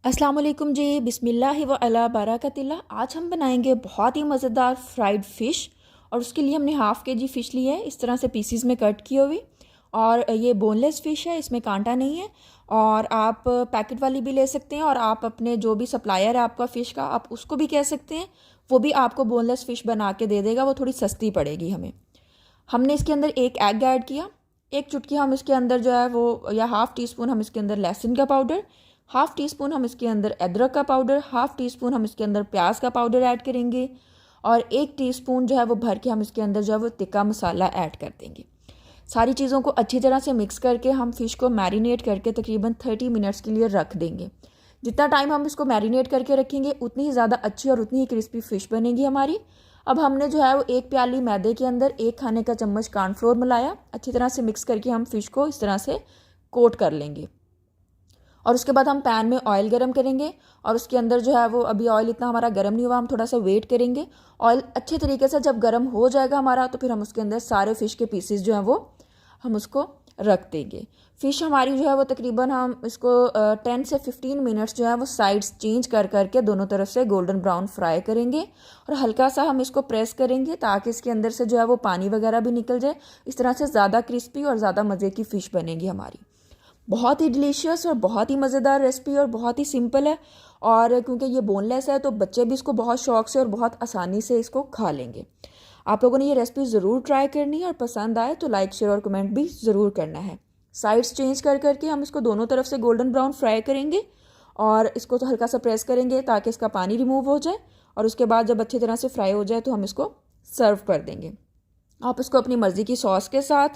अस्सलाम वालेकुम जी, बिस्मिल्लाहि व अला बरकतिल्लाह। आज हम बनाएंगे बहुत ही मज़ेदार फ्राइड फ़िश। और उसके लिए हमने हाफ़ के जी फ़िश ली है, इस तरह से पीसीज में कट की हुई। और ये बोनलेस फ़िश है, इसमें कांटा नहीं है। और आप पैकेट वाली भी ले सकते हैं, और आप अपने जो भी सप्लायर है आपका फ़िश का, आप उसको भी कह सकते हैं, वो भी आपको बोनलेस फ़िश बना के दे देगा। वो थोड़ी सस्ती पड़ेगी हमें। हमने इसके अंदर एक एग ऐड किया, एक चुटकी हम इसके अंदर जो है वो, या हाफ़ टी स्पून हम इसके अंदर लहसुन का पाउडर, हाफ़ टी स्पून हम इसके अंदर अदरक का पाउडर, हाफ़ टी स्पून हम इसके अंदर प्याज का पाउडर ऐड करेंगे, और एक टीस्पून जो है वो भर के हम इसके अंदर जो है वो तिक्का मसाला ऐड कर देंगे। सारी चीज़ों को अच्छी तरह से मिक्स करके हम फ़िश को मैरिनेट करके तकरीबन 30 मिनट्स के लिए रख देंगे। जितना टाइम हम इसको मैरिनेट करके रखेंगे उतनी ही ज़्यादा अच्छी और उतनी ही क्रिस्पी फ़िश बनेगी हमारी। अब हमने जो है वो एक प्याली मैदे के अंदर 1 खाने का चम्मच कॉर्नफ्लोर मिलाया, अच्छी तरह से मिक्स करके हम फ़िश को इस तरह से कोट कर लेंगे। और उसके बाद हम पैन में ऑयल गरम करेंगे, और उसके अंदर जो है वो, अभी ऑयल इतना हमारा गरम नहीं हुआ, हम थोड़ा सा वेट करेंगे। ऑयल अच्छे तरीके से जब गरम हो जाएगा हमारा, तो फिर हम उसके अंदर सारे फ़िश के पीसेस जो हैं वो हम उसको रख देंगे। फ़िश हमारी जो है वो तकरीबन हम इसको 10 से 15 मिनट्स जो है वो साइड्स चेंज कर करके दोनों तरफ से गोल्डन ब्राउन फ्राई करेंगे। और हल्का सा हम इसको प्रेस करेंगे ताकि इसके अंदर से जो है वो पानी वगैरह भी निकल जाए। इस तरह से ज़्यादा क्रिस्पी और ज़्यादा मज़े की फ़िश बनेगी हमारी। बहुत ही डिलीशियस और बहुत ही मज़ेदार रेसिपी, और बहुत ही सिंपल है। और क्योंकि ये बोनलेस है तो बच्चे भी इसको बहुत शौक से और बहुत आसानी से इसको खा लेंगे। आप लोगों ने ये रेसिपी ज़रूर ट्राई करनी है, और पसंद आए तो लाइक शेयर और कमेंट भी ज़रूर करना है। साइड्स चेंज कर करके हम इसको दोनों तरफ से गोल्डन ब्राउन फ्राई करेंगे, और इसको तो हल्का सा प्रेस करेंगे ताकि इसका पानी रिमूव हो जाए। और उसके बाद जब अच्छी तरह से फ्राई हो जाए तो हम इसको सर्व कर देंगे। आप इसको अपनी मर्ज़ी की सॉस के साथ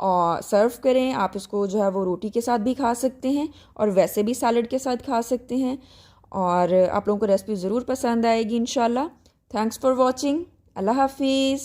और सर्व करें। आप इसको जो है वो रोटी के साथ भी खा सकते हैं, और वैसे भी सैलड के साथ खा सकते हैं। और आप लोगों को रेसिपी ज़रूर पसंद आएगी इंशाल्लाह। Thanks for watching. अल्लाह हाफिज़।